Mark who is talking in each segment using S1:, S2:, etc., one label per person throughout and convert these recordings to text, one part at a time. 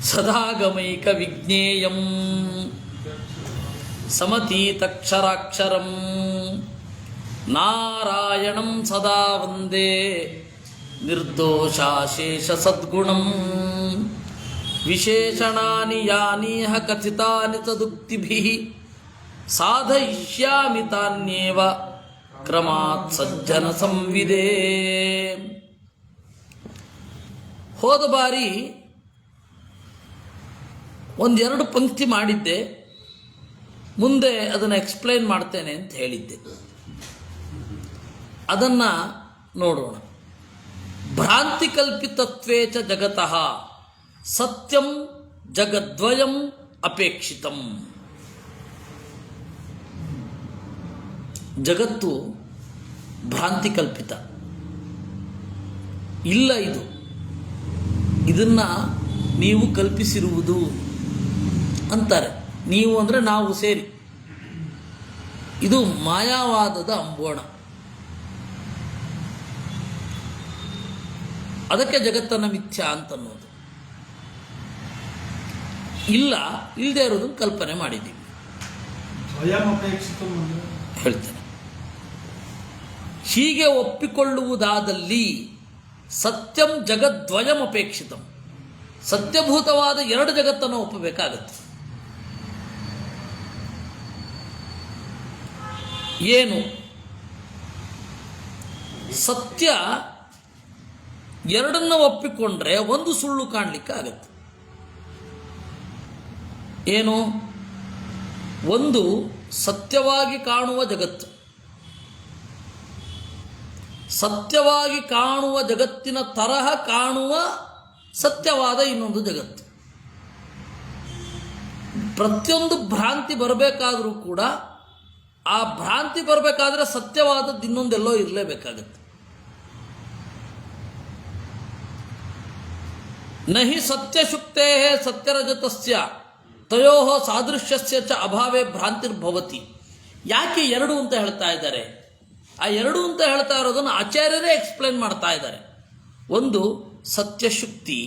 S1: ಸದಾಗಮೈಕ ವಿಜ್ಞೇಯಂ ಸಮತೀತಕ್ಷರಾಕ್ಷರಂ ನಾರಾಯಣಂ ಸದಾ ವಂದೇ ನಿರ್ದೋಷಾಶೇಷ ಸದ್ಗುಣಂ ವಿಶೇಷಣಾನಿ ಯಾನೀಹ ಕಥಿತಾನಿ ತದುಕ್ತಿಭಿಃ ಸಾಧಯಿಷ್ಯಾಮಿ ತಾನ್ಯೇವ ಕ್ರಮಾತ್ ಸಜ್ಜನ ಸಂವಿದೇ. ಹೋದ ಬಾರಿ ಒಂದೆರಡು ಪಂಕ್ತಿ ಮಾಡಿದ್ದೆ, ಮುಂದೆ ಅದನ್ನು ಎಕ್ಸ್ಪ್ಲೈನ್ ಮಾಡ್ತೇನೆ ಅಂತ ಹೇಳಿದ್ದೆ. ಅದನ್ನು ನೋಡೋಣ. ಭ್ರಾಂತಿಕಲ್ಪಿತತ್ವೇ ಚ ಜಗತಃ ಸತ್ಯಂ ಜಗದ್ವಯಂ ಅಪೇಕ್ಷಿತಂ. ಜಗತ್ತು ಭ್ರಾಂತಿಕಲ್ಪಿತ ಇಲ್ಲ, ಇದನ್ನು ನೀವು ಕಲ್ಪಿಸಿರುವುದು ಅಂತಾರೆ. ನೀವು ಅಂದರೆ ನಾವು ಸೇರಿ. ಇದು ಮಾಯಾವಾದದ ಅಂಬೋಣ. ಅದಕ್ಕೆ ಜಗತ್ತನ್ನು ಮಿಥ್ಯಾ ಅಂತನ್ನೋದು. ಇಲ್ಲದೆ ಇರೋದನ್ನು ಕಲ್ಪನೆ ಮಾಡಿದ್ದೀವಿ ಹೇಳ್ತೇನೆ. ಹೀಗೆ ಒಪ್ಪಿಕೊಳ್ಳುವುದಾದಲ್ಲಿ ಸತ್ಯಂ ಜಗದ್ವಯಂ ಅಪೇಕ್ಷಿತಂ, ಸತ್ಯಭೂತವಾದ ಎರಡು ಜಗತ್ತನ್ನು ಒಪ್ಪಬೇಕಾಗತ್ತೆ. ಏನು ಸತ್ಯ? ಎರಡನ್ನ ಒಪ್ಪಿಕೊಂಡ್ರೆ ಒಂದು ಸುಳ್ಳು ಕಾಣಲಿಕ್ಕೆ ಆಗತ್ತೆ. ಏನು? ಒಂದು ಸತ್ಯವಾಗಿ ಕಾಣುವ ಜಗತ್ತು, ಸತ್ಯವಾಗಿ ಕಾಣುವ ಜಗತ್ತಿನ ತರಹ ಕಾಣುವ ಸತ್ಯವಾದ ಇನ್ನೊಂದು ಜಗತ್ತು. ಪ್ರತಿಯೊಂದು ಭ್ರಾಂತಿ ಬರಬೇಕಾದರೂ ಕೂಡ ಆ ಭ್ರಾಂತಿ ಬರಬೇಕಾದ್ರೆ ಸತ್ಯವಾದದ್ದು ಇನ್ನೊಂದೆಲ್ಲೋ ಇರಲೇಬೇಕಾಗತ್ತೆ. ನಹಿ ಸತ್ಯಶುಕ್ತೇ ಸತ್ಯರಜತಸ್ಯ ತಯೋ ಸಾದೃಶ್ಯಸ್ಯ ಚ ಅಭಾವೇ ಭ್ರಾಂತಿರ್ಭವತಿ. ಯಾಕೆ ಎರಡು ಅಂತ ಹೇಳ್ತಾ ಇದ್ದಾರೆ? ಆ ಎರಡು ಅಂತ ಹೇಳ್ತಾ ಇರೋದನ್ನು ಆಚಾರ್ಯರೇ ಎಕ್ಸ್ಪ್ಲೇನ್ ಮಾಡ್ತಾ ಇದ್ದಾರೆ. ಒಂದು ಸತ್ಯಶುಕ್ತಿ,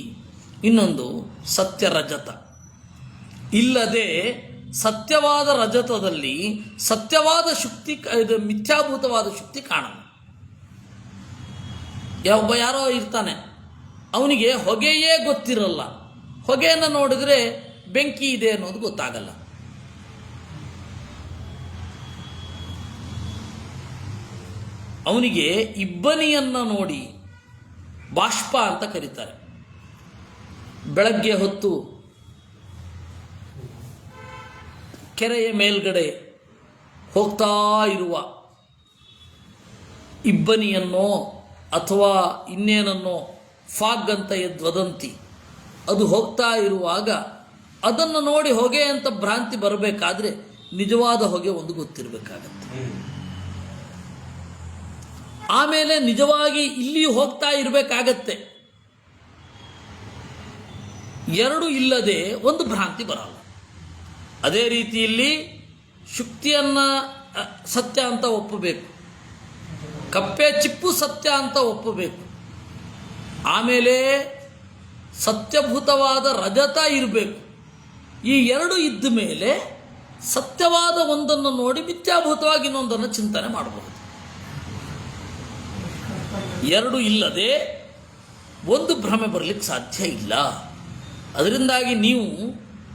S1: ಇನ್ನೊಂದು ಸತ್ಯರಜತ. ಇಲ್ಲದೆ ಸತ್ಯವಾದ ರಜತದಲ್ಲಿ ಸತ್ಯವಾದ ಶುಕ್ತಿ, ಇದು ಮಿಥ್ಯಾಭೂತವಾದ ಶುಕ್ತಿ ಕಾಣಲ್ಲ. ಒಬ್ಬ ಯಾರೋ ಇರ್ತಾನೆ, ಅವನಿಗೆ ಹೊಗೆಯೇ ಗೊತ್ತಿರಲ್ಲ. ಹೊಗೆಯನ್ನು ನೋಡಿದ್ರೆ ಬೆಂಕಿ ಇದೆ ಅನ್ನೋದು ಗೊತ್ತಾಗಲ್ಲ. ಅವನಿಗೆ ಇಬ್ಬನಿಯನ್ನು ನೋಡಿ ಬಾಷ್ಪ ಅಂತ ಕರೀತಾರೆ. ಬೆಳಗ್ಗೆ ಹೊತ್ತು ಕೆರೆಯ ಮೇಲ್ಗಡೆ ಹೋಗ್ತಾ ಇರುವ ಇಬ್ಬನಿಯನ್ನೋ ಅಥವಾ ಇನ್ನೇನನ್ನೋ ಫಾಗ್ ಅಂತ ವದಂತಿ, ಅದು ಹೋಗ್ತಾ ಇರುವಾಗ ಅದನ್ನು ನೋಡಿ ಹೊಗೆ ಅಂತ ಭ್ರಾಂತಿ ಬರಬೇಕಾದ್ರೆ ನಿಜವಾದ ಹೊಗೆ ಒಂದು ಗೊತ್ತಿರಬೇಕಾಗತ್ತೆ. ಆಮೇಲೆ ನಿಜವಾಗಿ ಇಲ್ಲಿ ಹೋಗ್ತಾ ಇರಬೇಕಾಗತ್ತೆ. ಎರಡು ಇಲ್ಲದೆ ಒಂದು ಭ್ರಾಂತಿ ಬರಲ್ಲ. ಅದೇ ರೀತಿಯಲ್ಲಿ ಶುಕ್ತಿಯನ್ನು ಸತ್ಯ ಅಂತ ಒಪ್ಪಬೇಕು, ಕಪ್ಪೆ ಚಿಪ್ಪು ಸತ್ಯ ಅಂತ ಒಪ್ಪಬೇಕು. ಆಮೇಲೆ ಸತ್ಯಭೂತವಾದ ರಜತ ಇರಬೇಕು. ಈ ಎರಡು ಇದ್ದ ಮೇಲೆ ಸತ್ಯವಾದ ಒಂದನ್ನು ನೋಡಿ ಮಿಥ್ಯಾಭೂತವಾಗಿ ಇನ್ನೊಂದನ್ನು ಚಿಂತನೆ ಮಾಡಬಹುದು. ಎರಡು ಇಲ್ಲದೆ ಒಂದು ಭ್ರಮೆ ಬರಲಿಕ್ಕೆ ಸಾಧ್ಯ ಇಲ್ಲ. ಅದರಿಂದಾಗಿ ನೀವು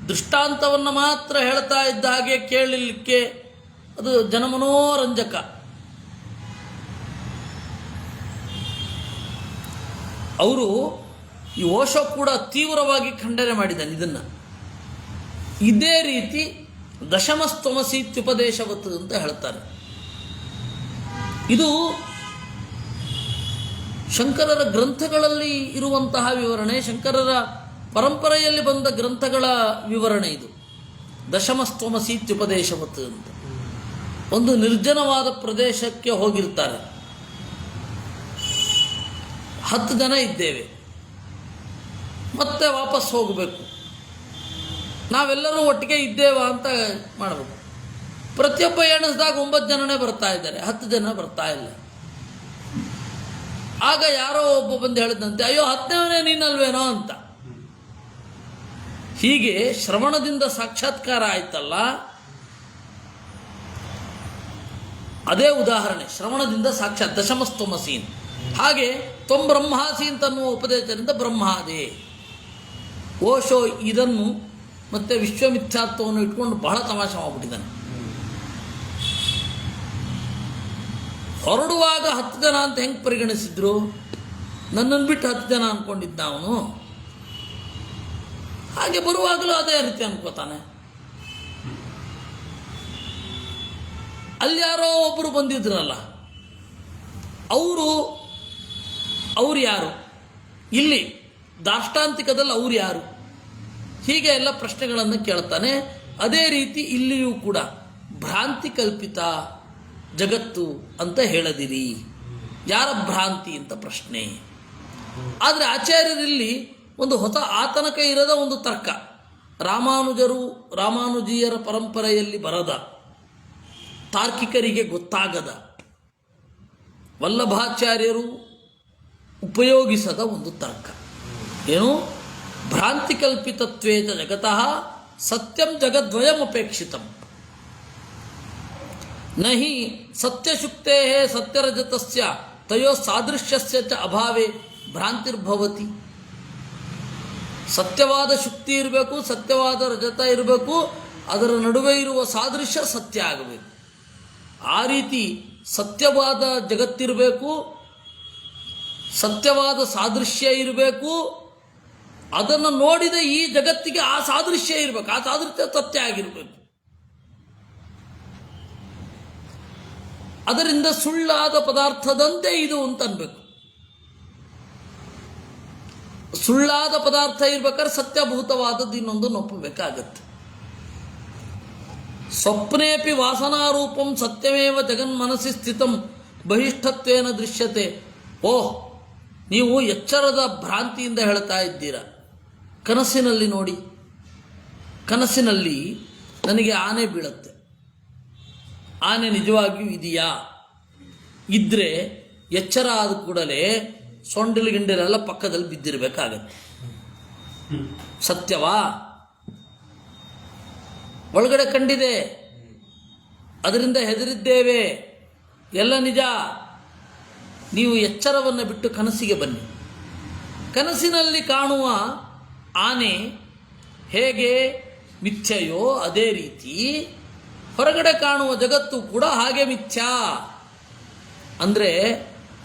S1: ದೃಷ್ಟಾಂತವನ್ನು ಮಾತ್ರ ಹೇಳ್ತಾ ಇದ್ದ ಹಾಗೆ ಕೇಳಲಿಕ್ಕೆ ಅದು ಜನಮನೋರಂಜಕ. ಅವರು ಈ ಓಶೋ ಕೂಡ ತೀವ್ರವಾಗಿ ಖಂಡನೆ ಮಾಡಿದ್ದಾನೆ ಇದನ್ನು. ಇದೇ ರೀತಿ ದಶಮಸ್ತಮಸೀತ್ಯುಪದೇಶವತ್ತು ಅಂತ ಹೇಳ್ತಾರೆ. ಇದು ಶಂಕರರ ಗ್ರಂಥಗಳಲ್ಲಿ ಇರುವಂತಹ ವಿವರಣೆ, ಶಂಕರರ ಪರಂಪರೆಯಲ್ಲಿ ಬಂದ ಗ್ರಂಥಗಳ ವಿವರಣೆ ಇದು. ದಶಮಸ್ತಮಸೀತ್ಯುಪದೇಶವತ್ತು ಅಂತ. ಒಂದು ನಿರ್ಜನವಾದ ಪ್ರದೇಶಕ್ಕೆ ಹೋಗಿರ್ತಾರೆ, 10 ಜನ ಇದ್ದೇವೆ, ಮತ್ತೆ ವಾಪಸ್ ಹೋಗಬೇಕು. ನಾವೆಲ್ಲರೂ ಒಟ್ಟಿಗೆ ಇದ್ದೇವಾ ಅಂತ ಮಾಡಬೇಕು. ಪ್ರತಿಯೊಬ್ಬ ಎಣಿಸಿದಾಗ 9 ಜನನೇ ಬರ್ತಾ ಇದ್ದಾರೆ, 10 ಜನ ಬರ್ತಾ ಇಲ್ಲ. ಆಗ ಯಾರೋ ಒಬ್ಬ ಬಂದು ಹೇಳಿದಂತೆ, ಅಯ್ಯೋ 10ನೇ ನೀನಲ್ವೇನೋ ಅಂತ. ಹೀಗೆ ಶ್ರವಣದಿಂದ ಸಾಕ್ಷಾತ್ಕಾರ ಆಯ್ತಲ್ಲ, ಅದೇ ಉದಾಹರಣೆ. ಶ್ರವಣದಿಂದ ಸಾಕ್ಷಾತ್ ದಶಮಸ್ತಮಸೀನ್. ಹಾಗೆ ತ್ವಂ ಬ್ರಹ್ಮಾಸಿ ಅಂತನ್ನುವ ಉಪದೇಶದಿಂದ ಬ್ರಹ್ಮಾದೇ. ಓಶೋ ಇದನ್ನು ಮತ್ತೆ ವಿಶ್ವಮಿಥ್ಯಾತ್ವವನ್ನು ಇಟ್ಕೊಂಡು ಬಹಳ ತಮಾಷೆ ಮಾಡ್ಬಿಟ್ಟಿದ್ದಾನೆ. ಹೊರಡುವಾಗ 10 ಜನ ಅಂತ ಹೆಂಗೆ ಪರಿಗಣಿಸಿದ್ರು? ನನ್ನನ್ನು ಬಿಟ್ಟು 10 ಜನ ಅಂದ್ಕೊಂಡಿದ್ದ ಅವನು. ಹಾಗೆ ಬರುವಾಗಲೂ ಅದೇ ರೀತಿ ಅನ್ಕೋತಾನೆ. ಅಲ್ಲಿ ಯಾರೋ ಒಬ್ಬರು ಬಂದಿದ್ರಲ್ಲ, ಅವರು ಯಾರು? ಇಲ್ಲಿ ದಾಷ್ಟಾಂತಿಕದಲ್ಲಿ ಅವ್ರು ಯಾರು? ಹೀಗೆ ಎಲ್ಲ ಪ್ರಶ್ನೆಗಳನ್ನು ಕೇಳ್ತಾನೆ. ಅದೇ ರೀತಿ ಇಲ್ಲಿಯೂ ಕೂಡ ಭ್ರಾಂತಿ ಕಲ್ಪಿತ ಜಗತ್ತು ಅಂತ ಹೇಳದಿರಿ, ಯಾರ ಭ್ರಾಂತಿ ಅಂತ ಪ್ರಶ್ನೆ. ಆದರೆ ಆಚಾರ್ಯರಲ್ಲಿ ಒಂದು ಹೊಸ ಆತನಕ ಇರದ ಒಂದು ತರ್ಕ, ರಾಮಾನುಜೀಯರ ಪರಂಪರೆಯಲ್ಲಿ ಬರದ, ತಾರ್ಕಿಕರಿಗೆ ಗೊತ್ತಾಗದ, ವಲ್ಲಭಾಚಾರ್ಯರು ಉಪಯೋಗಿಸದ ಒಂದು ತರ್ಕ. ಏನು? ಭ್ರಾಂತಿ ಕಲ್ಪಿತತ್ವೇತ ಜಗತಃ ಸತ್ಯಂ ಜಗದ್ವಯಂ ಅಪೇಕ್ಷಿತಂ ನಹಿ ಸತ್ಯಶುಕ್ತೇ ಸತ್ಯರಜತಸ್ಯ ತಯೋ ಸಾದೃಶ್ಯಸ್ಯ ಚ ಅಭಾವೇ ಭ್ರಾಂತಿರ್ಭವತಿ. ಸತ್ಯವಾದ ಶುಕ್ತಿ ಇರಬೇಕು, ಸತ್ಯವಾದ ರಜತ ಇರಬೇಕು, ಅದರ ನಡುವೆ ಇರುವ ಸಾದೃಶ್ಯ ಸತ್ಯ ಆಗಬೇಕು. ಆ ರೀತಿ ಸತ್ಯವಾದ ಜಗತ್ತಿರಬೇಕು, ಸತ್ಯವಾದ ಸಾದೃಶ್ಯ ಇರಬೇಕು. ಅದನ್ನು ನೋಡಿದ ಈ ಜಗತ್ತಿಗೆ ಆ ಸಾದೃಶ್ಯ ಇರಬೇಕು, ಆ ಸಾದೃಶ್ಯ ಸತ್ಯ ಆಗಿರಬೇಕು. ಅದರಿಂದ ಸುಳ್ಳಾದ ಪದಾರ್ಥದಂತೆ ಇದು ಅಂತ ಅನ್ಬೇಕು. ಸುಳ್ಳಾದ ಪದಾರ್ಥ ಇರ್ಬೇಕಾದ್ರೆ ಸತ್ಯಭೂತವಾದದ್ದು ಇನ್ನೊಂದು ಒಪ್ಪಬೇಕಾಗತ್ತೆ. ಸ್ವಪ್ನೇಪಿ ವಾಸನಾರೂಪಂ ಸತ್ಯಮೇವ ಜಗನ್ಮನಸ್ಸಿ ಸ್ಥಿತಂ ಬಹಿಷ್ಠತ್ವೇನ ದೃಶ್ಯತೆ. ಓಹ್, ನೀವು ಎಚ್ಚರದ ಭ್ರಾಂತಿಯಿಂದ ಹೇಳ್ತಾ ಇದ್ದೀರಾ. ಕನಸಿನಲ್ಲಿ ನೋಡಿ, ಕನಸಿನಲ್ಲಿ ನನಗೆ ಆನೆ ಬೀಳುತ್ತೆ. ಆನೆ ನಿಜವಾಗಿಯೂ ಇದೆಯಾ? ಇದ್ದರೆ ಎಚ್ಚರ ಆದ ಕೂಡಲೇ ಸೊಂಡಿಲು ಗಿಂಡಿಲೆಲ್ಲ ಪಕ್ಕದಲ್ಲಿ ಬಿದ್ದಿರಬೇಕಾಗತ್ತೆ. ಸತ್ಯವಾ? ಒಳಗಡೆ ಕಂಡಿದೆ, ಅದರಿಂದ ಹೆದರಿದ್ದೇವೆ, ಎಲ್ಲ ನಿಜ. ನೀವು ಎಚ್ಚರವನ್ನು ಬಿಟ್ಟು ಕನಸಿಗೆ ಬನ್ನಿ. ಕನಸಿನಲ್ಲಿ ಕಾಣುವ ಆನೆ ಹೇಗೆ ಮಿಥ್ಯೆಯೋ ಅದೇ ರೀತಿ ಹೊರಗಡೆ ಕಾಣುವ ಜಗತ್ತು ಕೂಡ ಹಾಗೆ ಮಿಥ್ಯಾ. ಅಂದರೆ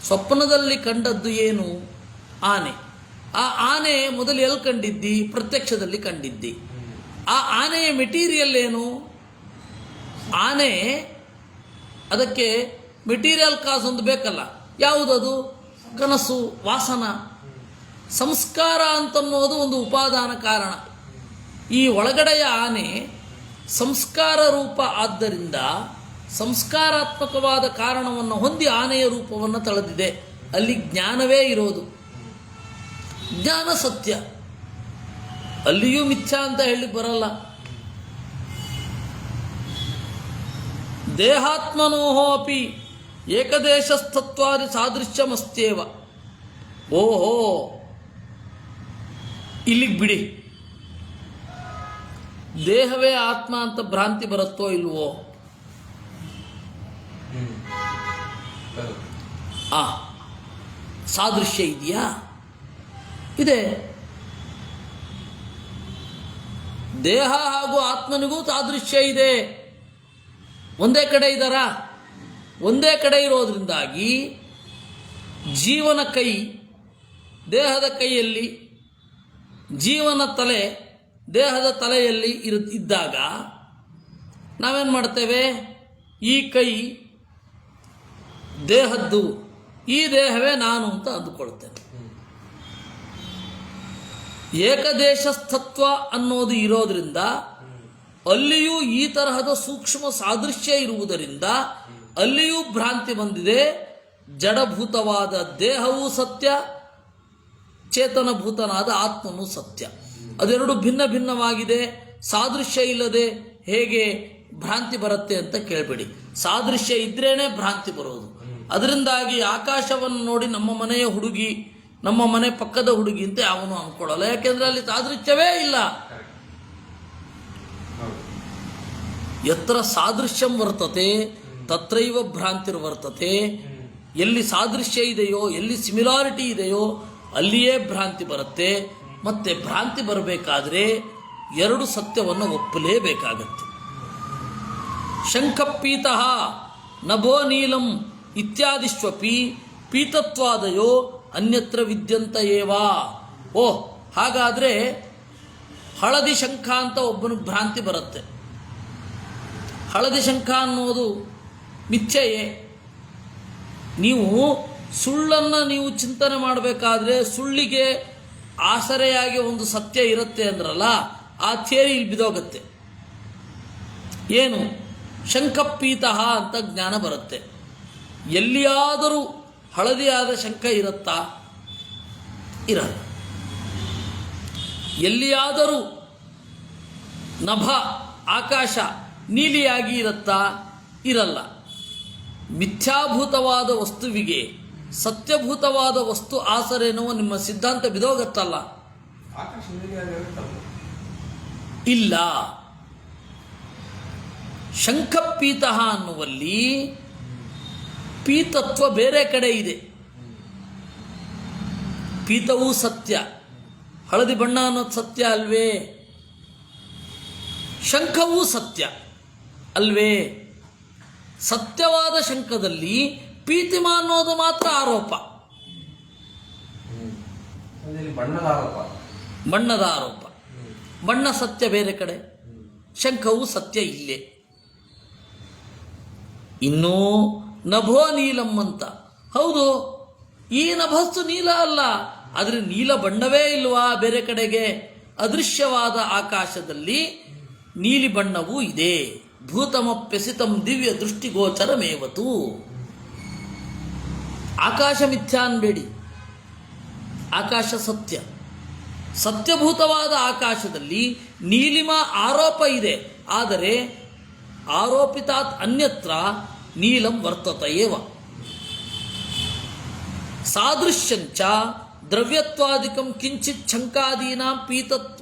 S1: ಸ್ವಪ್ನದಲ್ಲಿ ಕಂಡದ್ದು ಏನು? ಆನೆ. ಆ ಆನೆ ಮೊದಲು ಎಲ್ಲಿ ಕಂಡಿದ್ದಿ? ಪ್ರತ್ಯಕ್ಷದಲ್ಲಿ ಕಂಡಿದ್ದಿ. ಆ ಆನೆಯ ಮೆಟೀರಿಯಲ್ ಏನು? ಆನೆ, ಅದಕ್ಕೆ ಮೆಟೀರಿಯಲ್ ಕಾಸು ಒಂದು ಬೇಕಲ್ಲ. ಯಾವುದದು? ಕನಸು, ವಾಸನ, ಸಂಸ್ಕಾರ ಅಂತನ್ನೋದು ಒಂದು ಉಪಾದಾನ ಕಾರಣ. ಈ ಒಳಗಡೆಯ ಆನೆ ಸಂಸ್ಕಾರ ರೂಪ ಆದ್ದರಿಂದ ಸಂಸ್ಕಾರಾತ್ಮಕವಾದ ಕಾರಣವನ್ನು ಹೊಂದಿ ಆನೆಯ ರೂಪವನ್ನು ತಳೆದಿದೆ. ಅಲ್ಲಿ ಜ್ಞಾನವೇ ಇರೋದು. ಜ್ಞಾನ ಸತ್ಯ, ಅಲ್ಲಿಯೂ ಮಿಥ್ಯಾ ಅಂತ ಹೇಳಿ ಬರಲ್ಲ. ದೇಹಾತ್ಮನೋಹೋ ಅಪಿ ಏಕದೇಶಸ್ಥತ್ವಾದಿ ಸಾದೃಶ್ಯಮಸ್ತೇವ. ಓಹೋ, ಇಲ್ಲಿಗೆ ಬಿಡಿ. ದೇಹವೇ ಆತ್ಮ ಅಂತ ಭ್ರಾಂತಿ ಬರುತ್ತೋ ಇಲ್ವೋ? ಸಾದೃಶ್ಯ ಇದೆಯಾ? ಇದೆ. ದೇಹ ಹಾಗೂ ಆತ್ಮನಿಗೂ ಸಾದೃಶ್ಯ ಇದೆ. ಒಂದೇ ಕಡೆ ಇದ್ದಾರಾ? ಒಂದೇ ಕಡೆ ಇರೋದ್ರಿಂದಾಗಿ ಜೀವನ ಕೈ ದೇಹದ ಕೈಯಲ್ಲಿ, ಜೀವನ ತಲೆ ದೇಹದ ತಲೆಯಲ್ಲಿ ಇದ್ದಾಗ ನಾವೇನು ಮಾಡ್ತೇವೆ? ಈ ಕೈ ದೇಹದ್ದು, ಈ ದೇಹವೇ ನಾನು ಅಂತ ಅಂದುಕೊಳ್ತೇನೆ. ಏಕದೇಶಸ್ಥತ್ವ ಅನ್ನೋದು ಇರೋದ್ರಿಂದ ಅಲ್ಲಿಯೂ ಈ ತರಹದ ಸೂಕ್ಷ್ಮ ಸಾದೃಶ್ಯ ಇರುವುದರಿಂದ ಅಲ್ಲಿಯೂ ಭ್ರಾಂತಿ ಬಂದಿದೆ. ಜಡಭೂತವಾದ ದೇಹವೂ ಸತ್ಯ, ಚೇತನಭೂತನಾದ ಆತ್ಮನೂ ಸತ್ಯ. ಅದೆರಡು ಭಿನ್ನ ಭಿನ್ನವಾಗಿದೆ. ಸಾದೃಶ್ಯ ಇಲ್ಲದೆ ಹೇಗೆ ಭ್ರಾಂತಿ ಬರುತ್ತೆ ಅಂತ ಕೇಳಬೇಡಿ. ಸಾದೃಶ್ಯ ಇದ್ರೇನೆ ಭ್ರಾಂತಿ ಬರೋದು. ಅದರಿಂದಾಗಿ ಆಕಾಶವನ್ನು ನೋಡಿ ನಮ್ಮ ಮನೆಯ ಹುಡುಗಿ, ನಮ್ಮ ಮನೆ ಪಕ್ಕದ ಹುಡುಗಿ ಅಂತ ಯಾವನು ಅಂದ್ಕೊಳ್ಳಲ್ಲ. ಯಾಕೆಂದರೆ ಅಲ್ಲಿ ಸಾದೃಶ್ಯವೇ ಇಲ್ಲ. ಯತ್ರ ಸಾದೃಶ್ಯಂ ವರ್ತತೆ ತತ್ರೈವ ಭ್ರಾಂತಿರ್ವರ್ತತೆ. ಎಲ್ಲಿ ಸಾದೃಶ್ಯ ಇದೆಯೋ, ಎಲ್ಲಿ ಸಿಮಿಲಾರಿಟಿ ಇದೆಯೋ ಅಲ್ಲಿಯೇ ಭ್ರಾಂತಿ ಬರುತ್ತೆ. ಮತ್ತೆ ಭ್ರಾಂತಿ ಬರಬೇಕಾದ್ರೆ ಎರಡು ಸತ್ಯವನ್ನು ಒಪ್ಪಲೇಬೇಕಾಗತ್ತೆ. ಶಂಖಪೀತಃ ನಭೋ ನೀಲಂ ಇತ್ಯಾದಿಶ್ವಪಿ ಪೀತತ್ವಾದಯೋ ಅನ್ಯತ್ರ ವಿದ್ಯಂತ ಏವ. ಓಹ್, ಹಾಗಾದರೆ ಹಳದಿ ಶಂಖ ಅಂತ ಒಬ್ಬನಿಗೆ ಭ್ರಾಂತಿ ಬರುತ್ತೆ. ಹಳದಿ ಶಂಖ ಅನ್ನೋದು ಮಿಥ್ಯೆಯೇ. ನೀವು ಸುಳ್ಳನ್ನು ನೀವು ಚಿಂತನೆ ಮಾಡಬೇಕಾದ್ರೆ ಸುಳ್ಳಿಗೆ ಆಸರೆಯಾಗಿ ಒಂದು ಸತ್ಯ ಇರುತ್ತೆ ಅಂದ್ರಲ್ಲ, ಆ ಥಿಯರಿ ಇಲ್ಲಿ ಬಿದೋಗುತ್ತೆ. ಏನು? ಶಂಖಪೀತಃ ಅಂತ ಜ್ಞಾನ ಬರುತ್ತೆ. ಎಲ್ಲಿಯಾದರೂ ಹಳದಿಯಾದ ಶಂಖ ಇರುತ್ತಾ? ಇರಲ್ಲ. ಎಲ್ಲಿಯಾದರೂ ನಭ ಆಕಾಶ ನೀಲಿಯಾಗಿ ಇರುತ್ತಾ? ಇರಲ್ಲ. ಮಿಥ್ಯಾಭೂತವಾದ ವಸ್ತುವಿಗೆ ಸತ್ಯಭೂತವಾದ ವಸ್ತು ಆಸರೆ ಎನ್ನುವ ನಿಮ್ಮ ಸಿದ್ಧಾಂತ ಬಿದೋಗತ್ತಲ್ಲ. ಇಲ್ಲ. ಶಂಖಪೀತಃ ಅನ್ನುವಲ್ಲಿ ಪೀತತ್ವ ಬೇರೆ ಕಡೆ ಇದೆ. ಪೀತವೂ ಸತ್ಯ, ಹಳದಿ ಬಣ್ಣ ಅನ್ನೋದು ಸತ್ಯ ಅಲ್ವೇ? ಶಂಖವೂ ಸತ್ಯ ಅಲ್ವೇ? ಸತ್ಯವಾದ ಶಂಖದಲ್ಲಿ ಪೀತಿಮ ಅನ್ನೋದು ಮಾತ್ರ ಆರೋಪ, ಬಣ್ಣದ ಆರೋಪ. ಬಣ್ಣ ಸತ್ಯ ಬೇರೆ ಕಡೆ, ಶಂಖವೂ ಸತ್ಯ ಇಲ್ಲೇ. ಇನ್ನೂ ನಭೋ ನೀಲಂ ಅಂತ. ಹೌದು, ಈ ನಭಸ್ಸು ನೀಲ ಅಲ್ಲ, ಆದರೆ ನೀಲ ಬಣ್ಣವೇ ಇಲ್ವಾ ಬೇರೆ ಕಡೆಗೆ? ಅದೃಶ್ಯವಾದ ಆಕಾಶದಲ್ಲಿ ನೀಲಿ ಬಣ್ಣವೂ ಇದೆ. ಭೂತಮಪ್ಯಸಿತಂ ದಿವ್ಯ ದೃಷ್ಟಿಗೋಚರಮೇವತು. ಆಕಾಶ ಮಿಥ್ಯಾ ಅನ್ಬೇಡಿ, ಆಕಾಶ ಸತ್ಯ. ಸತ್ಯಭೂತವಾದ ಆಕಾಶದಲ್ಲಿ ನೀಲಿಮ ಆರೋಪ ಇದೆ, ಆದರೆ ಆರೋಪಿತಾತ್ ಅನ್ಯತ್ರ ನೀಲಂ ವರ್ತತಯೇವ. ಸಾದೃಶ್ಯಂಚ ದ್ರವ್ಯತ್ವಾದಿಕಂ ಕಿಂಚಿತ್ ಶಂಕಾದೀನಾಂ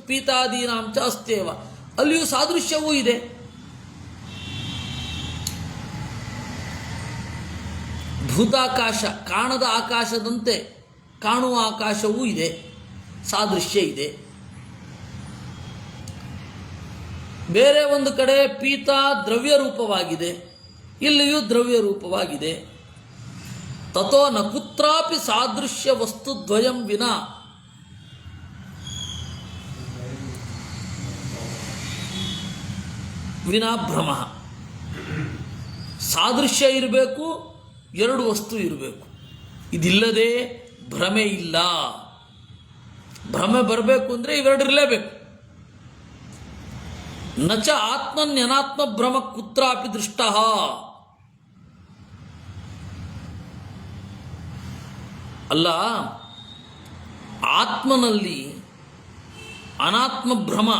S1: ಪೀತಾದೀನಾಂ ಚ ಅಸ್ತೇವ. ಅಲ್ಲಿಯೂ ಸಾದೃಶ್ಯವೂ ಇದೆ. ಭೂತಾಕಾಶ ಕಾಣದ ಆಕಾಶದಂತೆ ಕಾಣುವ ಆಕಾಶವೂ ಇದೆ, ಸಾದೃಶ್ಯ ಇದೆ. ಬೇರೆ ಒಂದು ಕಡೆ ಪೀತ ದ್ರವ್ಯ ರೂಪವಾಗಿದೆ, ಇಲ್ಲಿಯೂ ದ್ರವ್ಯ ರೂಪವಾಗಿದೆ. ತಥೋ ನ ಕುತ್ರಾಪಿ ಸಾದೃಶ್ಯ ವಸ್ತು ದ್ವಯಂ ವಿನಾ ಭ್ರಮ. ಸಾದೃಶ್ಯ ಇರಬೇಕು, ಎರಡು ವಸ್ತು ಇರಬೇಕು. ಇದಿಲ್ಲದೆ ಭ್ರಮೆ ಇಲ್ಲ. ಭ್ರಮೆ ಬರಬೇಕು ಅಂದರೆ ಇವೆರಡಿರಲೇಬೇಕು. ನಚ ಆತ್ಮನ್ಯನಾತ್ಮ ಭ್ರಮ ಕುತ್ರಾಪಿ ದೃಷ್ಟ. ಅಲ್ಲ, ಆತ್ಮನಲ್ಲಿ ಅನಾತ್ಮ ಭ್ರಮ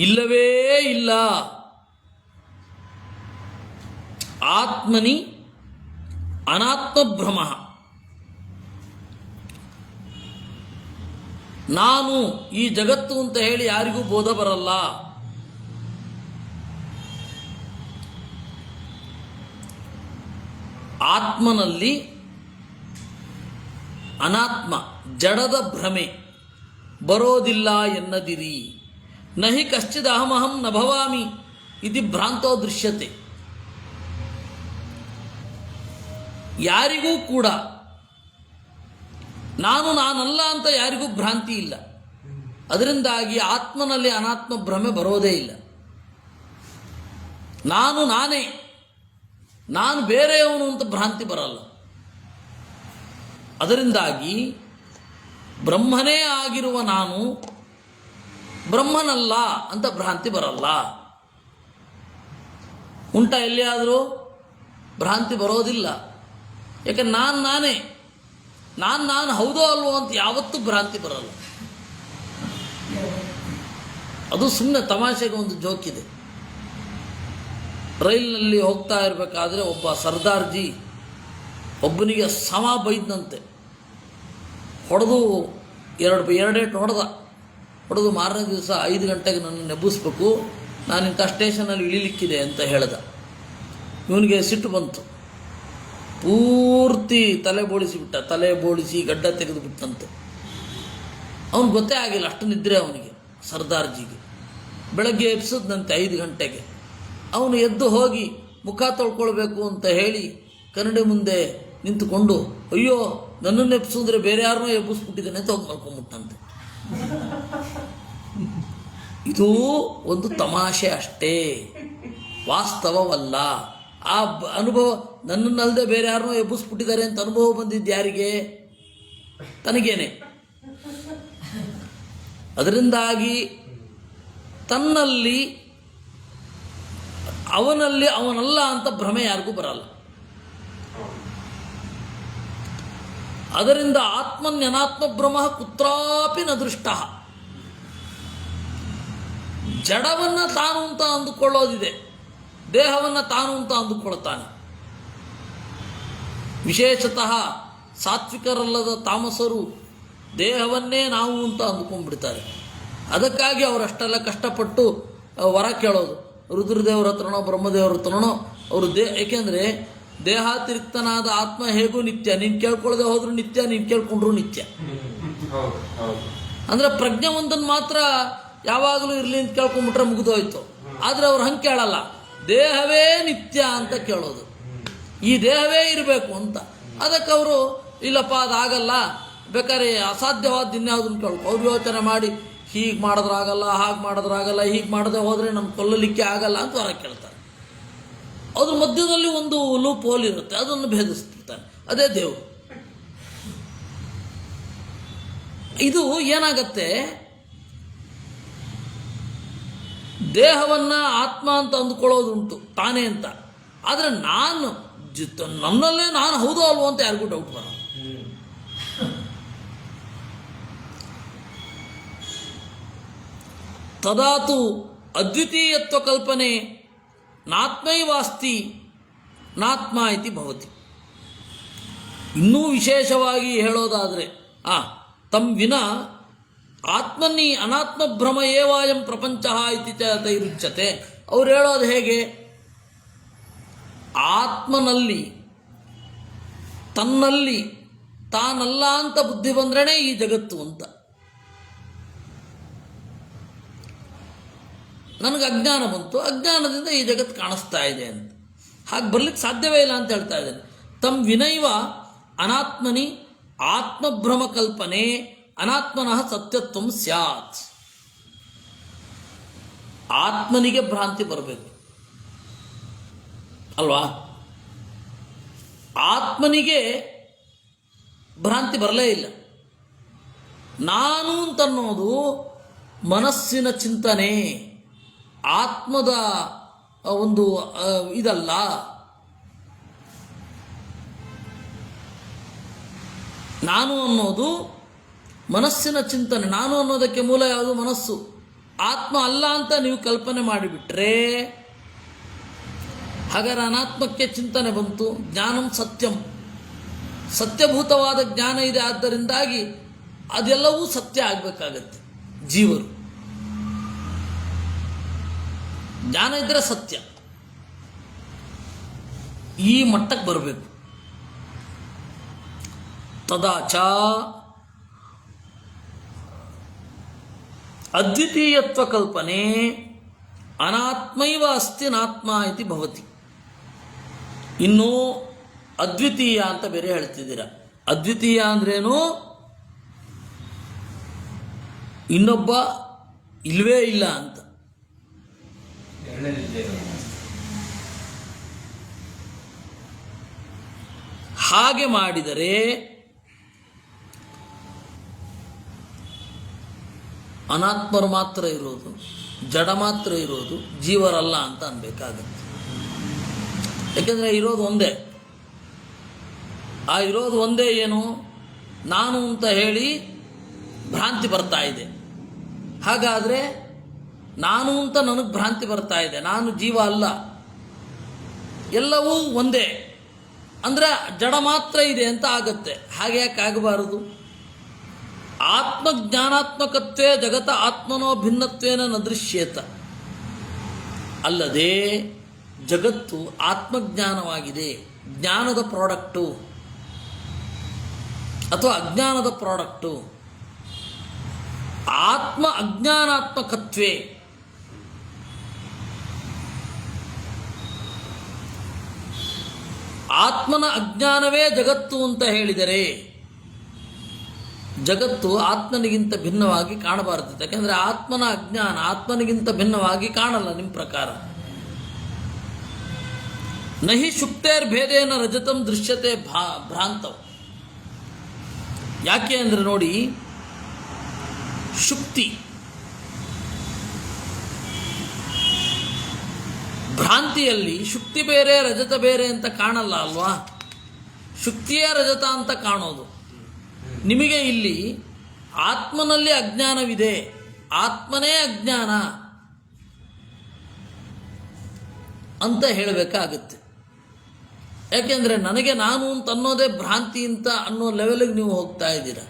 S1: ಇಲ್ಲವೇ ಇಲ್ಲ. ಆತ್ಮನಿ ಅನಾತ್ಮ ಭ್ರಮ. ನಾನು ಈ ಜಗತ್ತು ಅಂತ ಹೇಳಿ ಯಾರಿಗೂ ಬೋಧ ಬರಲ್ಲ. ಆತ್ಮನಲ್ಲಿ ಅನಾತ್ಮ ಜಡದ ಭ್ರಮೆ ಬರೋದಿಲ್ಲ ಎನ್ನದಿರಿ. ನಹಿ ಕಶ್ಚಿದ್ ಅಹಮಹಂ ನ ಭವಾಮಿ ಇತಿ ಭ್ರಾಂತೋ ದೃಶ್ಯತೆ. ಯಾರಿಗೂ ಕೂಡ ನಾನಲ್ಲ ಅಂತ ಯಾರಿಗೂ ಭ್ರಾಂತಿ ಇಲ್ಲ. ಅದರಿಂದಾಗಿ ಆತ್ಮನಲ್ಲಿ ಅನಾತ್ಮ ಭ್ರಮೆ ಬರೋದೇ ಇಲ್ಲ. ನಾನೇ, ನಾನು ಬೇರೆಯವನು ಅಂತ ಭ್ರಾಂತಿ ಬರಲ್ಲ. ಅದರಿಂದಾಗಿ ಬ್ರಹ್ಮನೇ ಆಗಿರುವ ನಾನು ಬ್ರಹ್ಮನಲ್ಲ ಅಂತ ಭ್ರಾಂತಿ ಬರಲ್ಲ. ಉಂಟ ಎಲ್ಲಿಯಾದರೂ ಭ್ರಾಂತಿ ಬರೋದಿಲ್ಲ. ಯಾಕೆ ನಾನೇ, ನಾನು ಹೌದೋ ಅಲ್ವೋ ಅಂತ ಯಾವತ್ತೂ ಭ್ರಾಂತಿ ಬರಲ್ಲ. ಅದು ಸುಮ್ಮನೆ ತಮಾಷೆಗೆ ಒಂದು ಜೋಕಿದೆ. ರೈಲಿನಲ್ಲಿ ಹೋಗ್ತಾ ಇರಬೇಕಾದ್ರೆ ಒಬ್ಬ ಸರ್ದಾರ್ಜಿ ಒಬ್ಬನಿಗೆ ಸಮ ಬೈದಂತೆ. ಹೊಡೆದು ಎರಡೇಟು ಹೊಡೆದು ಮಾರನೇ ದಿವಸ 5 ಗಂಟೆಗೆ ನನ್ನ ನೆಬ್ಬಿಸ್ಬೇಕು, ನಾನಿಂಥ ಸ್ಟೇಷನಲ್ಲಿ ಇಳಿಲಿಕ್ಕಿದೆ ಅಂತ ಹೇಳ್ದ. ಇವನಿಗೆ ಸಿಟ್ಟು ಬಂತು, ಪೂರ್ತಿ ತಲೆ ಬೋಳಿಸಿಬಿಟ್ಟ, ತಲೆ ಬೋಳಿಸಿ ಗಡ್ಡ ತೆಗೆದುಬಿಟ್ಟಂತೆ. ಅವನು ಗೊತ್ತೇ ಆಗಿಲ್ಲ, ಅಷ್ಟು ನಿದ್ರೆ ಅವನಿಗೆ, ಸರ್ದಾರ್ಜಿಗೆ. ಬೆಳಗ್ಗೆ ಎಬ್ಸದ್ನಂತೆ 5 ಗಂಟೆಗೆ. ಅವನು ಎದ್ದು ಹೋಗಿ ಮುಖ ತೊಳ್ಕೊಳ್ಬೇಕು ಅಂತ ಹೇಳಿ ಕನ್ನಡಿ ಮುಂದೆ ನಿಂತುಕೊಂಡು, ಅಯ್ಯೋ ನನ್ನನ್ನು ಎಬ್ಸಿದ್ರೆ ಬೇರೆ ಯಾರನ್ನೋ ಎಬ್ಬಿಸ್ಬಿಟ್ಟಿದ್ದಾನೆ ಅಂತ ಹೋಗಿ ಮಲ್ಕೊಂಡ್ಬಿಟ್ಟಂತೆ. ಇದು ಒಂದು ತಮಾಷೆ ಅಷ್ಟೇ, ವಾಸ್ತವವಲ್ಲ. ಆ ಅನುಭವ, ನನ್ನನ್ನಲ್ಲದೆ ಬೇರೆ ಯಾರನ್ನೋ ಎಬ್ಬಿಸ್ಬಿಟ್ಟಿದ್ದಾರೆ ಅಂತ ಅನುಭವ ಬಂದಿದ್ದು ಯಾರಿಗೆ? ತನಗೇನೆ. ಅದರಿಂದಾಗಿ ತನ್ನಲ್ಲಿ ಅವನಲ್ಲಿ ಅವನಲ್ಲ ಅಂತ ಭ್ರಮೆ ಯಾರಿಗೂ ಬರಲ್ಲ. ಅದರಿಂದ ಆತ್ಮನ್ಯನಾತ್ಮ ಭ್ರಮ ಕುತ್ರಾಪಿ ನ ದೃಷ್ಟ. ಜಡವನ್ನು ತಾನು ಅಂತ ಅಂದುಕೊಳ್ಳೋದಿದೆ, ದೇಹವನ್ನು ತಾನು ಅಂತ ಅಂದುಕೊಳ್ತಾನೆ. ವಿಶೇಷತಃ ಸಾತ್ವಿಕರಲ್ಲದ ತಾಮಸರು ದೇಹವನ್ನೇ ನಾವು ಅಂತ ಅಂದುಕೊಂಡ್ಬಿಡ್ತಾರೆ. ಅದಕ್ಕಾಗಿ ಅವರಷ್ಟೆಲ್ಲ ಕಷ್ಟಪಟ್ಟು ವರ ಕೇಳೋದು, ರುದ್ರದೇವ್ರ ಹತ್ರನೋ ಬ್ರಹ್ಮದೇವ್ರ ಹತ್ರನೋ ಅವರು ಏಕೆಂದರೆ ದೇಹಾತಿರಿಕ್ತನಾದ ಆತ್ಮ ಹೇಗೂ ನಿತ್ಯ, ನೀನು ಕೇಳ್ಕೊಳ್ಳದೆ ಹೋದ್ರೂ ನಿತ್ಯ, ನೀನು ಕೇಳ್ಕೊಂಡ್ರು ನಿತ್ಯ. ಅಂದರೆ ಪ್ರಜ್ಞಾವಂತನ ಮಾತ್ರ ಯಾವಾಗಲೂ ಇರಲಿ ಅಂತ ಕೇಳ್ಕೊಂಡ್ಬಿಟ್ರೆ ಮುಗಿದೋಯ್ತು. ಆದರೆ ಅವ್ರು ಹಂಗೆ ಕೇಳಲ್ಲ, ದೇಹವೇ ನಿತ್ಯ ಅಂತ ಕೇಳೋದು, ಈ ದೇಹವೇ ಇರಬೇಕು ಅಂತ. ಅದಕ್ಕೆ ಅವರು ಇಲ್ಲಪ್ಪ ಅದಾಗಲ್ಲ, ಬೇಕಾದ್ರೆ ಅಸಾಧ್ಯವಾದ ಇನ್ಯಾವುದನ್ನು ಕೇಳ್ಕೊ. ಅವ್ರು ಯೋಚನೆ ಮಾಡಿ ಹೀಗೆ ಮಾಡಿದ್ರಾಗಲ್ಲ, ಹಾಗೆ ಮಾಡಿದ್ರಾಗಲ್ಲ, ಹೀಗೆ ಮಾಡದೆ ಹೋದರೆ ನಮ್ಗೆ ಕೊಲ್ಲಲಿಕ್ಕೆ ಆಗಲ್ಲ ಅಂತ ಹೊರ ಕೇಳ್ತಾರೆ. ಅದ್ರ ಮಧ್ಯದಲ್ಲಿ ಒಂದು ಲೂಪ್ ಹೋಲ್ ಇರುತ್ತೆ, ಅದನ್ನು ಭೇದಿಸ್ತಿರ್ತಾನೆ, ಅದೇ ದೇವರು. ಇದು ಏನಾಗತ್ತೆ, ದೇಹವನ್ನು ಆತ್ಮ ಅಂತ ಅಂದುಕೊಳ್ಳೋದುಂಟು ತಾನೇ ಅಂತ. ಆದರೆ ನನ್ನಲ್ಲೇ ನಾನು ಹೌದು ಅಲ್ವೋ ಅಂತ ಯಾರಿಗೂ ಡೌಟ್ ಬರೋದು. ತದಾತು ಅದ್ವಿತೀಯತ್ವ ಕಲ್ಪನೆ ನಾತ್ಮೈವಾಸ್ತಿ ನಾತ್ಮ ಇತಿ ಭವತಿ. ಇನ್ನೂ ವಿಶೇಷವಾಗಿ ಹೇಳೋದಾದರೆ ತಮ್ ವಿನ ಆತ್ಮನಿ ಅನಾತ್ಮ ಭ್ರಮ ಏವಾಯಂ ಪ್ರಪಂಚ ಇತಿ ಚ ತೈರುಚ್ಯತೆ. ಅವ್ರು ಹೇಳೋದು ಹೇಗೆ, ಆತ್ಮನಲ್ಲಿ ತನ್ನಲ್ಲಿ ತಾನಲ್ಲ ಅಂತ ಬುದ್ಧಿ ಬಂದ್ರೇ ಈ ಜಗತ್ತು ಅಂತ. ನನಗೆ ಅಜ್ಞಾನ ಬಂತು, ಅಜ್ಞಾನದಿಂದ ಈ ಜಗತ್ತು ಕಾಣಿಸ್ತಾ ಇದೆ ಅಂತ. ಹಾಗೆ ಬರ್ಲಿಕ್ಕೆ ಸಾಧ್ಯವೇ ಇಲ್ಲ ಅಂತ ಹೇಳ್ತಾ ಇದ್ದೇನೆ. ತಮ್ ವಿನೈವ ಅನಾತ್ಮನಿ ಆತ್ಮಭ್ರಮ ಕಲ್ಪನೆ ಅನಾತ್ಮನಃ ಸತ್ಯತ್ವ ಸ್ಯಾತ್. ಆತ್ಮನಿಗೆ ಭ್ರಾಂತಿ ಬರಬೇಕು ಅಲ್ವಾ? ಆತ್ಮನಿಗೆ ಭ್ರಾಂತಿ ಬರಲೇ ಇಲ್ಲ. ನಾನು ಅಂತನ್ನೋದು ಮನಸ್ಸಿನ ಚಿಂತನೆ, ಆತ್ಮದ ಒಂದು ಇದಲ್ಲ. ನಾನು ಅನ್ನೋದು ಮನಸ್ಸಿನ ಚಿಂತನೆ. ನಾನು ಅನ್ನೋದಕ್ಕೆ ಮೂಲ ಯಾವುದು? ಮನಸ್ಸು. ಆತ್ಮ ಅಲ್ಲ ಅಂತ ನೀವು ಕಲ್ಪನೆ ಮಾಡಿಬಿಟ್ರೆ ಹಾಗಾದ್ರೆ ಅನಾತ್ಮಕ್ಕೆ ಚಿಂತನೆ ಬಂತು. ಜ್ಞಾನಂ ಸತ್ಯಂ, ಸತ್ಯಭೂತವಾದ ಜ್ಞಾನ ಇದೆ. ಆದ್ದರಿಂದಾಗಿ ಅದೆಲ್ಲವೂ ಸತ್ಯ ಆಗಬೇಕಾಗತ್ತೆ. ಜೀವರು ಜ್ಞಾನ ಇದ್ದರೆ ಸತ್ಯ, ಈ ಮಟ್ಟಕ್ಕೆ ಬರಬೇಕು. ತದಾಚ ಅದ್ವಿತೀಯತ್ವ ಕಲ್ಪನೆ ಅನಾತ್ಮೈವ ಅಸ್ತಿ ನಾತ್ಮ ಇತಿ ಭವತಿ. ಇನ್ನು ಅದ್ವಿತೀಯ ಅಂತ ಬೇರೆ ಹೇಳ್ತಿದ್ದೀರ. ಅದ್ವಿತೀಯ ಅಂದ್ರೇನು? ಇನ್ನೊಬ್ಬ ಇಲ್ವೇ ಇಲ್ಲ ಅಂತ. ಹಾಗೆ ಮಾಡಿದರೆ ಅನಾತ್ಮರು ಮಾತ್ರ ಇರೋದು, ಜಡ ಮಾತ್ರ ಇರೋದು, ಜೀವರಲ್ಲ ಅಂತ ಅನ್ಬೇಕಾಗತ್ತೆ. ಯಾಕೆಂದರೆ ಇರೋದು ಒಂದೇ. ಆ ಇರೋದು ಒಂದೇ ಏನು? ನಾನು ಅಂತ ಹೇಳಿ ಭ್ರಾಂತಿ ಬರ್ತಾ ಇದೆ. ಹಾಗಾದರೆ ನಾನು ಅಂತ ನನಗೆ ಭ್ರಾಂತಿ ಬರ್ತಾ ಇದೆ, ನಾನು ಜೀವ ಅಲ್ಲ, ಎಲ್ಲವೂ ಒಂದೇ ಅಂದರೆ ಜಡ ಮಾತ್ರ ಇದೆ ಅಂತ ಆಗತ್ತೆ. ಹಾಗೆ ಯಾಕೆ ಆಗಬಾರದು? ಆತ್ಮಜ್ಞಾನಾತ್ಮಕತ್ವೇ ಜಗತ ಆತ್ಮನೋ ಭಿನ್ನತ್ವೇನ ನ ದೃಶ್ಯೇತ. ಅಲ್ಲದೆ ಜಗತ್ತು ಆತ್ಮಜ್ಞಾನವಾಗಿದೆ, ಜ್ಞಾನದ ಪ್ರಾಡಕ್ಟು ಅಥವಾ ಅಜ್ಞಾನದ ಪ್ರಾಡಕ್ಟು. ಆತ್ಮ ಅಜ್ಞಾನಾತ್ಮಕತ್ವೇ. ಆತ್ಮನ ಅಜ್ಞಾನವೇ ಜಗತ್ತು ಅಂತ ಹೇಳಿದರೆ ಜಗತ್ತು ಆತ್ಮನಿಗಿಂತ ಭಿನ್ನವಾಗಿ ಕಾಣಬಾರದು. ಯಾಕೆಂದರೆ ಆತ್ಮನ ಅಜ್ಞಾನ ಆತ್ಮನಿಗಿಂತ ಭಿನ್ನವಾಗಿ ಕಾಣಲ್ಲ. ನಿಮ್ಮ ಪ್ರಕಾರ ನಹಿ ಶುಕ್ತೇರ್ಭೇದೇನ ರಜತಂ ದೃಶ್ಯತೆ ಭ್ರಾಂತವ್. ಯಾಕೆ ಅಂದರೆ ನೋಡಿ, ಶುಕ್ತಿ ಭ್ರಾಂತಿಯಲ್ಲಿ ಶುಕ್ತಿ ಬೇರೆ ರಜತ ಬೇರೆ ಅಂತ ಕಾಣಲ್ಲ ಅಲ್ವಾ? ಶುಕ್ತಿಯೇ ರಜತ ಅಂತ ಕಾಣೋದು. ನಿಮಗೆ ಇಲ್ಲಿ ಆತ್ಮನಲ್ಲಿ ಅಜ್ಞಾನವಿದೆ, ಆತ್ಮನೇ ಅಜ್ಞಾನ ಅಂತ ಹೇಳಬೇಕಾಗುತ್ತೆ. ಯಾಕೆಂದರೆ ನನಗೆ ನಾನು ಅಂತ ಅನ್ನೋದೇ ಭ್ರಾಂತಿ ಅಂತ ಅನ್ನೋ ಲೆವೆಲಿಗೆ ನೀವು ಹೋಗ್ತಾ ಇದ್ದೀರ.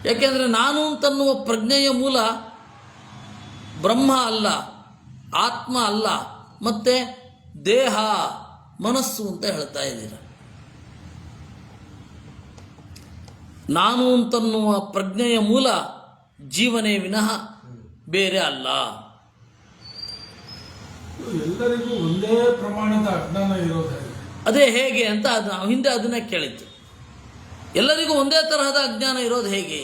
S1: ಯಾಕೆಂದರೆ ನಾನು ಅಂತನ್ನುವ ಪ್ರಜ್ಞೆಯ ಮೂಲ ಬ್ರಹ್ಮ ಅಲ್ಲ, ಆತ್ಮ ಅಲ್ಲ, ಮತ್ತೆ ದೇಹ ಮನಸ್ಸು ಅಂತ ಹೇಳ್ತಾ ಇದ್ದೀರ. ನಾನು ಅಂತನ್ನುವ ಪ್ರಜ್ಞೆಯ ಮೂಲ ಜೀವನೇ ವಿನಃ ಬೇರೆ ಅಲ್ಲ.
S2: ಎಲ್ಲರಿಗೂ ಒಂದೇ ಪ್ರಮಾಣದ ಅಜ್ಞಾನ ಇರೋದು
S1: ಅದೇ ಹೇಗೆ ಅಂತ ಹಿಂದೆ ಅದನ್ನೇ ಕೇಳಿತ್ತು. ಎಲ್ಲರಿಗೂ ಒಂದೇ ತರಹದ ಅಜ್ಞಾನ ಇರೋದು ಹೇಗೆ?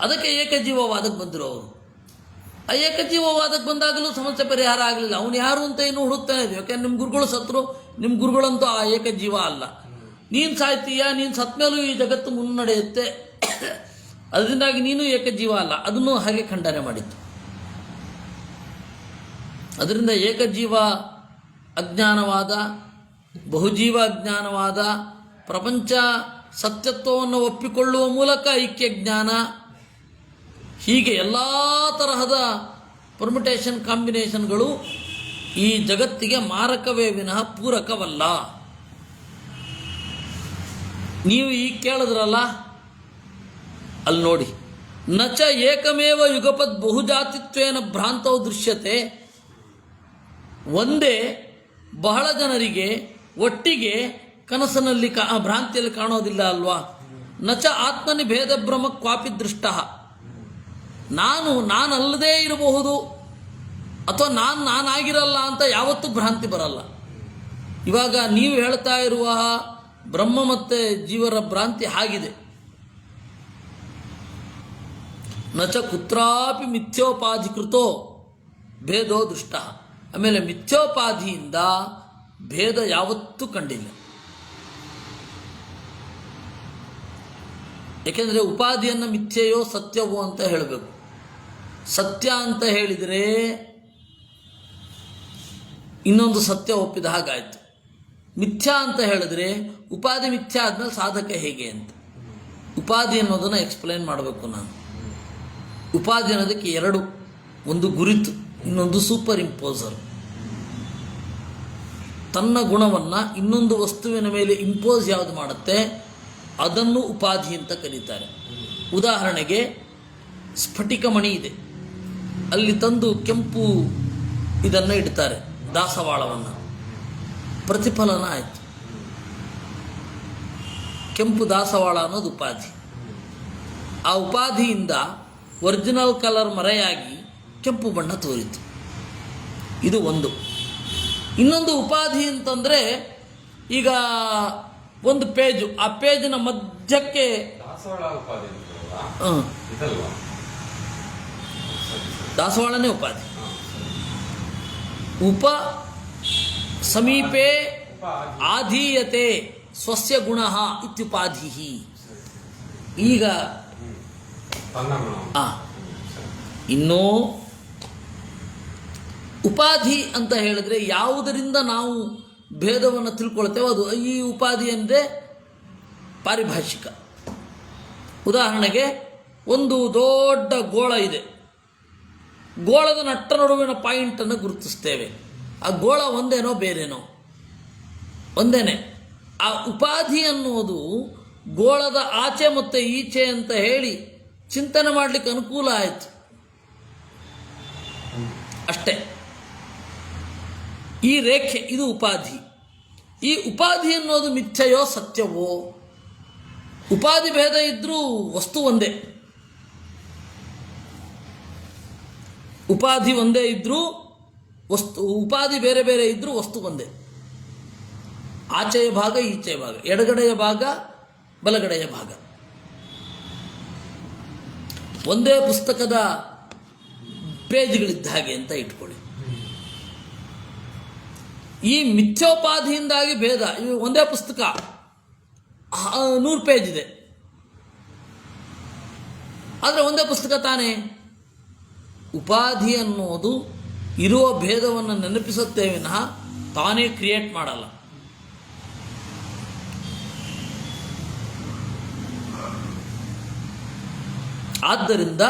S1: ಅದಕ್ಕೆ ಏಕಜೀವವಾದಕ್ಕೆ ಬಂದರು ಅವರು. ಆ ಏಕಜೀವವಾದಕ್ಕೆ ಬಂದಾಗಲೂ ಸಮಸ್ಯೆ ಪರಿಹಾರ ಆಗಲಿಲ್ಲ. ಅವನು ಯಾರು ಅಂತ ಇನ್ನೂ ಹುಡುಕ್ತಾನೆ ಇದ್ದೀವಿ. ಯಾಕೆಂದ್ರೆ ನಿಮ್ಮ ಗುರುಗಳು ಸತ್ರು, ನಿಮ್ಮ ಗುರುಗಳಂತೂ ಆ ಏಕಜೀವ ಅಲ್ಲ. ನೀನು ಸಾಯ್ತೀಯ, ನೀನು ಸತ್ತ ಮೇಲೂ ಈ ಜಗತ್ತು ಮುನ್ನಡೆಯುತ್ತೆ, ಅದರಿಂದಾಗಿ ನೀನು ಏಕಜೀವ ಅಲ್ಲ. ಅದನ್ನು ಹಾಗೆ ಖಂಡನೆ ಮಾಡಿತ್ತು. ಅದರಿಂದ ಏಕಜೀವ ಅಜ್ಞಾನವಾದ, ಬಹುಜೀವ ಅಜ್ಞಾನವಾದ, ಪ್ರಪಂಚ ಸತ್ಯತ್ವವನ್ನು ಒಪ್ಪಿಕೊಳ್ಳುವ ಮೂಲಕ ಐಕ್ಯ ಜ್ಞಾನ, ಹೀಗೆ ಎಲ್ಲ ತರಹದ ಪರ್ಮಿಟೇಷನ್ ಕಾಂಬಿನೇಷನ್ಗಳು ಈ ಜಗತ್ತಿಗೆ ಮಾರಕವೇ ವಿನಃ ಪೂರಕವಲ್ಲ. ನೀವು ಈಗ ಕೇಳಿದ್ರಲ್ಲ, ಅಲ್ಲಿ ನೋಡಿ, ನಚ ಏಕಮೇವ ಯುಗಪದ್ ಬಹುಜಾತಿತ್ವೇನ ಭ್ರಾಂತವು ದೃಶ್ಯತೆ. ಒಂದೇ ಬಹಳ ಜನರಿಗೆ ಒಟ್ಟಿಗೆ ಕನಸಿನಲ್ಲಿ ಭ್ರಾಂತಿಯಲ್ಲಿ ಕಾಣೋದಿಲ್ಲ ಅಲ್ವಾ? ನಚ ಆತ್ಮನಿ ಭೇದ ಭ್ರಮ ಕ್ವಾಪಿ ದೃಷ್ಟ. ನಾನಲ್ಲದೇ ಇರಬಹುದು ಅಥವಾ ನಾನಾಗಿರಲ್ಲ ಅಂತ ಯಾವತ್ತೂ ಭ್ರಾಂತಿ ಬರಲ್ಲ. ಇವಾಗ ನೀವು ಹೇಳ್ತಾ ಇರುವ ಬ್ರಹ್ಮ ಮತ್ತು ಜೀವರ ಭ್ರಾಂತಿ ಆಗಿದೆ. ನಚ ಕುತ್ರಾಪಿ ಮಿಥ್ಯೋಪಾಧಿಕೃತೋ ಭೇದೋ ದೃಷ್ಟ. ಆಮೇಲೆ ಮಿಥ್ಯೋಪಾಧಿಯಿಂದ ಭೇದ ಯಾವತ್ತೂ ಕಂಡಿಲ್ಲ. ಏಕೆಂದರೆ ಉಪಾಧಿಯನ್ನು ಮಿಥ್ಯೆಯೋ ಸತ್ಯವೋ ಅಂತ ಹೇಳಬೇಕು. ಸತ್ಯ ಅಂತ ಹೇಳಿದರೆ ಇನ್ನೊಂದು ಸತ್ಯ ಒಪ್ಪಿದ ಹಾಗಾಯಿತು. ಮಿಥ್ಯಾ ಅಂತ ಹೇಳಿದ್ರೆ ಉಪಾಧಿ ಮಿಥ್ಯಾ ಆದಮೇಲೆ ಸಾಧಕ ಹೇಗೆ ಅಂತ. ಉಪಾಧಿ ಅನ್ನೋದನ್ನು ಎಕ್ಸ್ಪ್ಲೇನ್ ಮಾಡಬೇಕು ನಾನು. ಉಪಾಧಿ ಅನ್ನೋದಕ್ಕೆ ಎರಡು, ಒಂದು ಗುರಿತು, ಇನ್ನೊಂದು ಸೂಪರ್ ಇಂಪೋಸರ್. ತನ್ನ ಗುಣವನ್ನು ಇನ್ನೊಂದು ವಸ್ತುವಿನ ಮೇಲೆ ಇಂಪೋಸ್ ಯಾವುದು ಮಾಡುತ್ತೆ ಅದನ್ನು ಉಪಾಧಿ ಅಂತ ಕರೀತಾರೆ. ಉದಾಹರಣೆಗೆ ಸ್ಫಟಿಕ ಮಣಿ ಇದೆ, ಅಲ್ಲಿ ತಂದು ಕೆಂಪು ಇದನ್ನು ಇಡ್ತಾರೆ, ದಾಸವಾಳವನ್ನು, ಪ್ರತಿಫಲನ ಆಯಿತು. ಕೆಂಪು ದಾಸವಾಳ ಅನ್ನೋದು ಉಪಾಧಿ. ಆ ಉಪಾಧಿಯಿಂದ ಒರಿಜಿನಲ್ ಕಲರ್ ಮರೆಯಾಗಿ ಕೆಂಪು ಬಣ್ಣ ತೋರಿತು. ಇದು ಒಂದು. ಇನ್ನೊಂದು ಉಪಾಧಿ ಅಂತಂದರೆ, ಈಗ ಒಂದು ಪೇಜು, ಆ ಪೇಜಿನ ಮಧ್ಯಕ್ಕೆ ದಾಸವಾಳನೇ ಉಪಾಧಿ. ಉಪ ಸಮೀಪೆ ಆಧೀಯತೆ ಸ್ವಸ್ಯ ಗುಣ ಇತ್ಯುಪಾಧಿ. ಈಗ ಇನ್ನೂ ಉಪಾಧಿ ಅಂತ ಹೇಳಿದ್ರೆ ಯಾವುದರಿಂದ ನಾವು ಭೇದವನ್ನು ತಿಳ್ಕೊಳ್ತೇವೆ ಅದು. ಈ ಉಪಾಧಿ ಅಂದರೆ ಪಾರಿಭಾಷಿಕ. ಉದಾಹರಣೆಗೆ ಒಂದು ದೊಡ್ಡ ಗೋಳ ಇದೆ, ಗೋಳದ ನಟ್ಟ ನಡುವಿನ ಪಾಯಿಂಟನ್ನು ಗುರುತಿಸ್ತೇವೆ. ಆ ಗೋಳ ಒಂದೇನೋ ಬೇರೆನೋ? ಒಂದೇನೆ. ಆ ಉಪಾಧಿ ಅನ್ನೋದು ಗೋಳದ ಆಚೆ ಮತ್ತು ಈಚೆ ಅಂತ ಹೇಳಿ ಚಿಂತನೆ ಮಾಡಲಿಕ್ಕೆ ಅನುಕೂಲ ಆಯಿತು ಅಷ್ಟೇ. ಈ ರೇಖೆ ಇದು ಉಪಾಧಿ. ಈ ಉಪಾಧಿ ಅನ್ನೋದು ಮಿಥ್ಯೆಯೋ ಸತ್ಯವೋ? ಉಪಾಧಿ ಭೇದ ಇದ್ದರೂ ವಸ್ತು ಒಂದೇ. ಉಪಾಧಿ ಒಂದೇ ಇದ್ದರೂ ವಸ್ತು, ಉಪಾಧಿ ಬೇರೆ ಬೇರೆ ಇದ್ದರೂ ವಸ್ತು ಒಂದೇ. ಆಚೆಯ ಭಾಗ ಈಚೆಯ ಭಾಗ, ಎಡಗಡೆಯ ಭಾಗ ಬಲಗಡೆಯ ಭಾಗ. ಒಂದೇ ಪುಸ್ತಕದ ಪೇಜ್ಗಳಿದ್ದ ಹಾಗೆ ಅಂತ ಇಟ್ಕೊಳ್ಳಿ. ಈ ಮಿಥ್ಯೋಪಾಧಿಯಿಂದಾಗಿ ಭೇದ. ಇವು ಒಂದೇ ಪುಸ್ತಕ 100 ಪೇಜ್ ಇದೆ, ಆದರೆ ಒಂದೇ ಪುಸ್ತಕ ತಾನೇ. ಉಪಾಧಿ ಅನ್ನೋದು ಇರುವ ಭೇದವನ್ನು ನೆನಪಿಸುತ್ತೇ ವಿನಃ ತಾನೇ ಕ್ರಿಯೇಟ್ ಮಾಡಲ್ಲ. ಆದ್ದರಿಂದ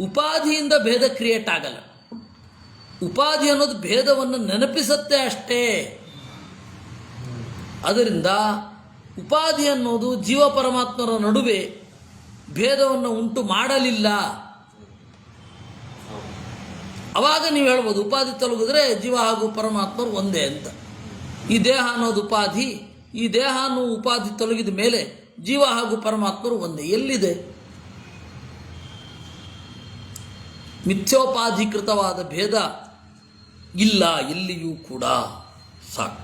S1: ಉಪಾಧಿಯಿಂದ ಭೇದ ಕ್ರಿಯೇಟ್ ಆಗಲ್ಲ. ಉಪಾಧಿ ಅನ್ನೋದು ಭೇದವನ್ನು ನೆನಪಿಸುತ್ತೆ ಅಷ್ಟೇ. ಅದರಿಂದ ಉಪಾಧಿ ಅನ್ನೋದು ಜೀವ ಪರಮಾತ್ಮರ ನಡುವೆ ಭೇದವನ್ನು ಉಂಟು ಮಾಡಲಿಲ್ಲ. ಅವಾಗ ನೀವು ಹೇಳ್ಬೋದು ಉಪಾಧಿ ತೊಲಗಿದ್ರೆ ಜೀವ ಹಾಗೂ ಪರಮಾತ್ಮರು ಒಂದೇ ಅಂತ. ಈ ದೇಹ ಅನ್ನೋದು ಉಪಾಧಿ, ಈ ದೇಹ ಅನ್ನೋ ಉಪಾಧಿ ತೊಲಗಿದ ಮೇಲೆ ಜೀವ ಹಾಗೂ ಪರಮಾತ್ಮರು ಒಂದೇ. ಎಲ್ಲಿದೆ? ಮಿಥ್ಯೋಪಾಧಿಕೃತವಾದ ಭೇದ ಇಲ್ಲ ಎಲ್ಲಿಯೂ ಕೂಡ. ಸಾಕು.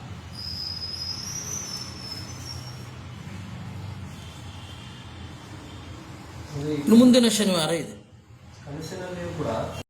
S1: ಮುಂದಿನ ಶನಿವಾರ ಇದೆ.